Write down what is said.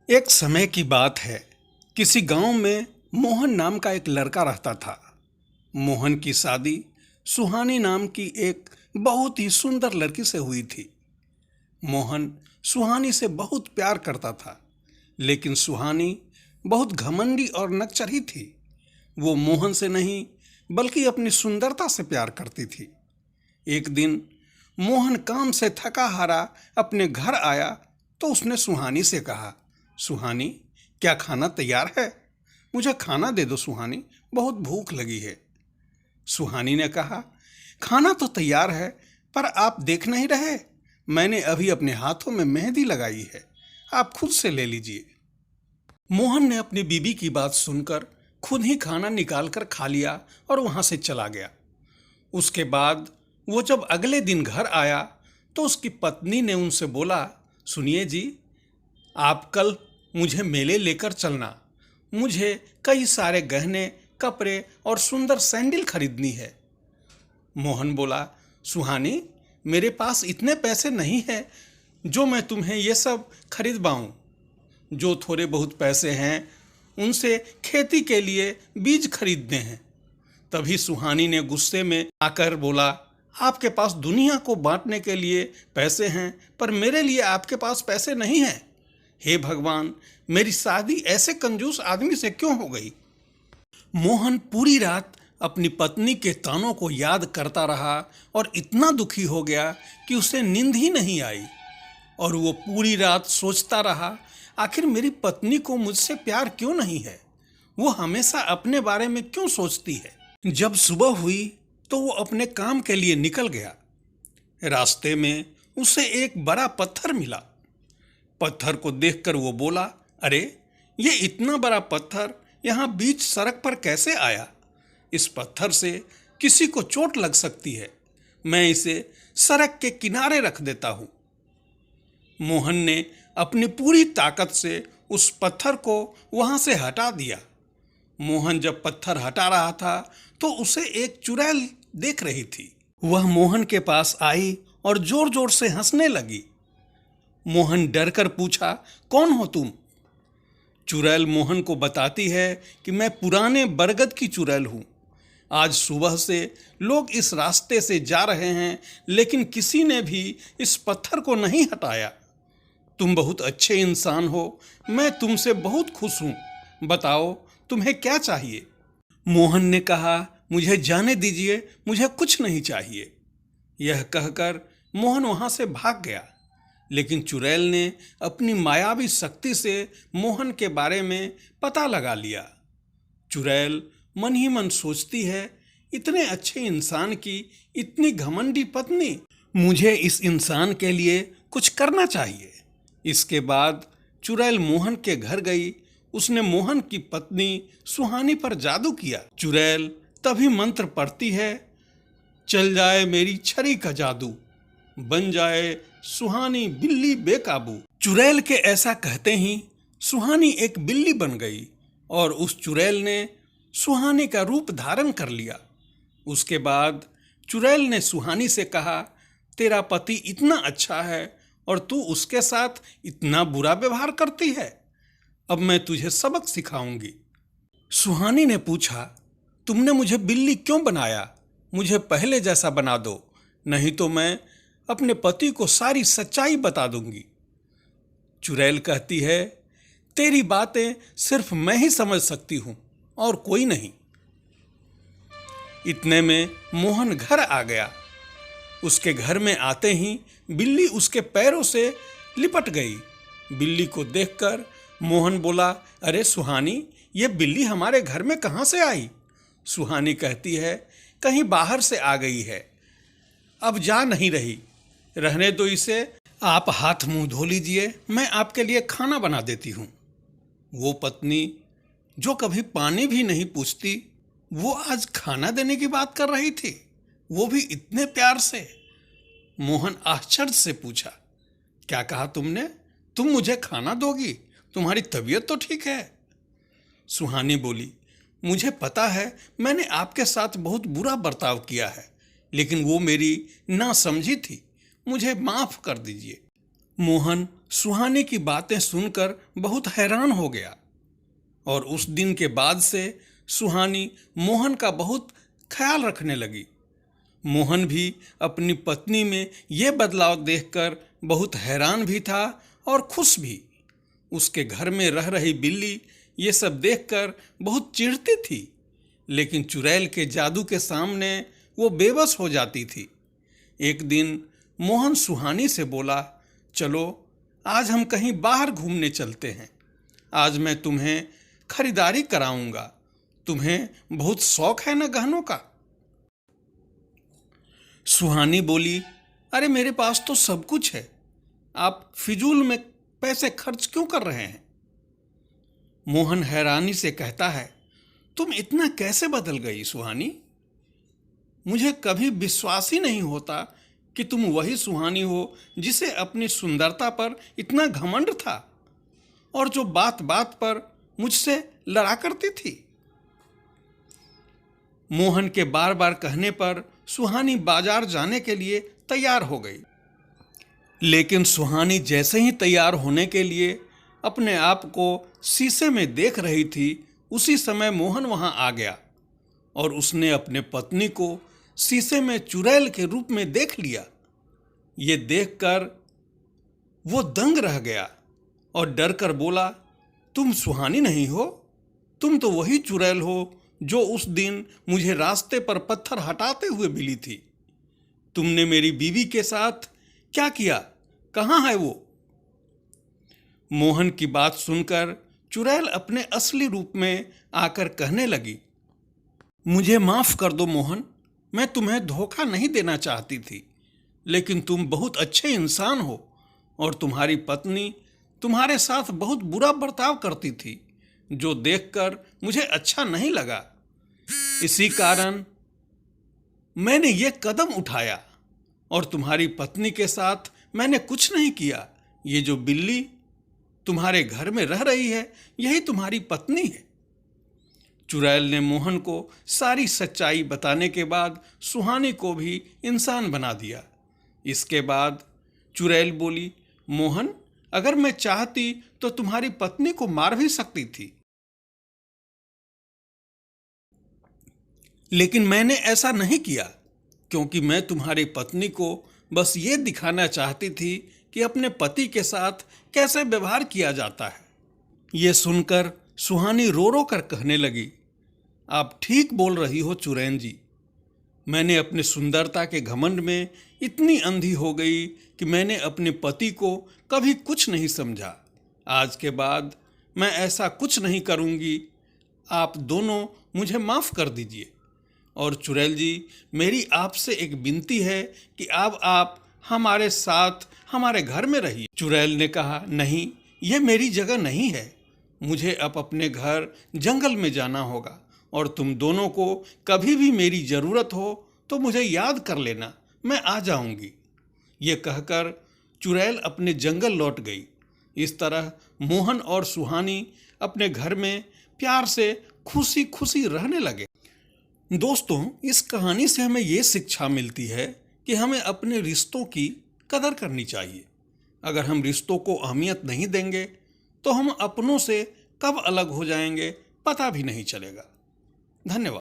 एक समय की बात है। किसी गांव में मोहन नाम का एक लड़का रहता था। मोहन की शादी सुहानी नाम की एक बहुत ही सुंदर लड़की से हुई थी। मोहन सुहानी से बहुत प्यार करता था, लेकिन सुहानी बहुत घमंडी और नकचरी थी। वो मोहन से नहीं बल्कि अपनी सुंदरता से प्यार करती थी। एक दिन मोहन काम से थका हारा अपने घर आया तो उसने सुहानी से कहा, सुहानी, क्या खाना तैयार है? मुझे खाना दे दो सुहानी, बहुत भूख लगी है। सुहानी ने कहा, खाना तो तैयार है, पर आप देख नहीं रहे, मैंने अभी अपने हाथों में मेहंदी लगाई है, आप खुद से ले लीजिए। मोहन ने अपनी बीबी की बात सुनकर खुद ही खाना निकाल कर खा लिया और वहां से चला गया। उसके बाद वो जब अगले दिन घर आया तो उसकी पत्नी ने उनसे बोला, सुनिए जी, आप कल मुझे मेले लेकर चलना। मुझे कई सारे गहने, कपड़े और सुंदर सैंडल खरीदनी है। मोहन बोला, सुहानी, मेरे पास इतने पैसे नहीं है जो मैं तुम्हें ये सब खरीद पाऊं। जो थोड़े बहुत पैसे हैं उनसे खेती के लिए बीज खरीदने हैं। तभी सुहानी ने गुस्से में आकर बोला, आपके पास दुनिया को बांटने के लिए पैसे हैं, पर मेरे लिए आपके पास पैसे नहीं हैं। हे भगवान, मेरी शादी ऐसे कंजूस आदमी से क्यों हो गई? मोहन पूरी रात अपनी पत्नी के तानों को याद करता रहा और इतना दुखी हो गया कि उसे नींद ही नहीं आई। और वो पूरी रात सोचता रहा, आखिर मेरी पत्नी को मुझसे प्यार क्यों नहीं है? वो हमेशा अपने बारे में क्यों सोचती है? जब सुबह हुई तो वो अपने काम के लिए निकल गया। रास्ते में उसे एक बड़ा पत्थर मिला। पत्थर को देखकर वो बोला, अरे, ये इतना बड़ा पत्थर यहाँ बीच सड़क पर कैसे आया? इस पत्थर से किसी को चोट लग सकती है, मैं इसे सड़क के किनारे रख देता हूँ। मोहन ने अपनी पूरी ताकत से उस पत्थर को वहां से हटा दिया। मोहन जब पत्थर हटा रहा था तो उसे एक चुड़ैल देख रही थी। वह मोहन के पास आई और जोर जोर से हंसने लगी। मोहन डर कर पूछा, कौन हो तुम? चुड़ैल मोहन को बताती है कि मैं पुराने बरगद की चुड़ैल हूँ। आज सुबह से लोग इस रास्ते से जा रहे हैं, लेकिन किसी ने भी इस पत्थर को नहीं हटाया। तुम बहुत अच्छे इंसान हो, मैं तुमसे बहुत खुश हूँ। बताओ, तुम्हें क्या चाहिए? मोहन ने कहा, मुझे जाने दीजिए, मुझे कुछ नहीं चाहिए। यह कहकर मोहन वहां से भाग गया। लेकिन चुड़ैल ने अपनी मायावी शक्ति से मोहन के बारे में पता लगा लिया। चुड़ैल मन ही मन सोचती है, इतने अच्छे इंसान की इतनी घमंडी पत्नी, मुझे इस इंसान के लिए कुछ करना चाहिए। इसके बाद चुड़ैल मोहन के घर गई। उसने मोहन की पत्नी सुहानी पर जादू किया। चुड़ैल तभी मंत्र पढ़ती है, चल जाए मेरी छड़ी का जादू, बन जाए सुहानी बिल्ली बेकाबू। चुड़ैल के ऐसा कहते ही सुहानी एक बिल्ली बन गई और उस चुड़ैल ने सुहानी का रूप धारण कर लिया। उसके बाद चुड़ैल ने सुहानी से कहा, तेरा पति इतना अच्छा है और तू उसके साथ इतना बुरा व्यवहार करती है। अब मैं तुझे सबक सिखाऊंगी। सुहानी ने पूछा, तुमने मुझे बिल्ली क्यों बनाया? मुझे पहले जैसा बना दो, नहीं तो मैं अपने पति को सारी सच्चाई बता दूंगी। चुड़ैल कहती है, तेरी बातें सिर्फ मैं ही समझ सकती हूं और कोई नहीं। इतने में मोहन घर आ गया। उसके घर में आते ही बिल्ली उसके पैरों से लिपट गई। बिल्ली को देखकर मोहन बोला, अरे सुहानी, ये बिल्ली हमारे घर में कहाँ से आई? सुहानी कहती है, कहीं बाहर से आ गई है, अब जा नहीं रही, रहने दो इसे। आप हाथ मुंह धो लीजिए, मैं आपके लिए खाना बना देती हूँ। वो पत्नी जो कभी पानी भी नहीं पूछती, वो आज खाना देने की बात कर रही थी, वो भी इतने प्यार से। मोहन आश्चर्य से पूछा, क्या कहा तुमने? तुम मुझे खाना दोगी? तुम्हारी तबीयत तो ठीक है? सुहानी बोली, मुझे पता है मैंने आपके साथ बहुत बुरा बर्ताव किया है, लेकिन वो मेरी नासमझी थी, मुझे माफ कर दीजिए। मोहन सुहानी की बातें सुनकर बहुत हैरान हो गया और उस दिन के बाद से सुहानी मोहन का बहुत ख्याल रखने लगी। मोहन भी अपनी पत्नी में ये बदलाव देखकर बहुत हैरान भी था और खुश भी। उसके घर में रह रही बिल्ली ये सब देखकर बहुत चिढ़ती थी, लेकिन चुड़ैल के जादू के सामने वो बेबस हो जाती थी। एक दिन मोहन सुहानी से बोला, चलो आज हम कहीं बाहर घूमने चलते हैं। आज मैं तुम्हें खरीदारी कराऊंगा। तुम्हें बहुत शौक है ना गहनों का। सुहानी बोली, अरे मेरे पास तो सब कुछ है, आप फिजूल में पैसे खर्च क्यों कर रहे हैं। मोहन हैरानी से कहता है, तुम इतना कैसे बदल गई सुहानी। मुझे कभी विश्वास ही नहीं होता कि तुम वही सुहानी हो जिसे अपनी सुंदरता पर इतना घमंड था और जो बात बात पर मुझसे लड़ा करती थी। मोहन के बार बार कहने पर सुहानी बाजार जाने के लिए तैयार हो गई। लेकिन सुहानी जैसे ही तैयार होने के लिए अपने आप को शीशे में देख रही थी, उसी समय मोहन वहां आ गया और उसने अपने पत्नी को शीशे में चुड़ैल के रूप में देख लिया। ये देखकर वो दंग रह गया और डर कर बोला, तुम सुहानी नहीं हो, तुम तो वही चुड़ैल हो जो उस दिन मुझे रास्ते पर पत्थर हटाते हुए मिली थी। तुमने मेरी बीवी के साथ क्या किया, कहाँ है वो। मोहन की बात सुनकर चुड़ैल अपने असली रूप में आकर कहने लगी, मुझे माफ कर दो मोहन, मैं तुम्हें धोखा नहीं देना चाहती थी, लेकिन तुम बहुत अच्छे इंसान हो और तुम्हारी पत्नी तुम्हारे साथ बहुत बुरा बर्ताव करती थी, जो देखकर मुझे अच्छा नहीं लगा। इसी कारण मैंने ये कदम उठाया और तुम्हारी पत्नी के साथ मैंने कुछ नहीं किया। ये जो बिल्ली तुम्हारे घर में रह रही है, यही तुम्हारी पत्नी है। चुड़ैल ने मोहन को सारी सच्चाई बताने के बाद सुहानी को भी इंसान बना दिया। इसके बाद चुड़ैल बोली, मोहन, अगर मैं चाहती तो तुम्हारी पत्नी को मार भी सकती थी, लेकिन मैंने ऐसा नहीं किया, क्योंकि मैं तुम्हारी पत्नी को बस ये दिखाना चाहती थी कि अपने पति के साथ कैसे व्यवहार किया जाता है। ये सुनकर सुहानी रो रो कर कहने लगी, आप ठीक बोल रही हो चुड़ैल जी, मैंने अपनी सुंदरता के घमंड में इतनी अंधी हो गई कि मैंने अपने पति को कभी कुछ नहीं समझा। आज के बाद मैं ऐसा कुछ नहीं करूंगी। आप दोनों मुझे माफ कर दीजिए। और चुड़ैल जी, मेरी आपसे एक विनती है कि अब आप हमारे साथ हमारे घर में रहिए। चुड़ैल ने कहा, नहीं, यह मेरी जगह नहीं है, मुझे अब अपने घर जंगल में जाना होगा और तुम दोनों को कभी भी मेरी ज़रूरत हो तो मुझे याद कर लेना, मैं आ जाऊंगी। ये कहकर चुड़ैल अपने जंगल लौट गई। इस तरह मोहन और सुहानी अपने घर में प्यार से खुशी खुशी रहने लगे। दोस्तों, इस कहानी से हमें ये शिक्षा मिलती है कि हमें अपने रिश्तों की कदर करनी चाहिए। अगर हम रिश्तों को अहमियत नहीं देंगे तो हम अपनों से कब अलग हो जाएंगे पता भी नहीं चलेगा। धन्यवाद।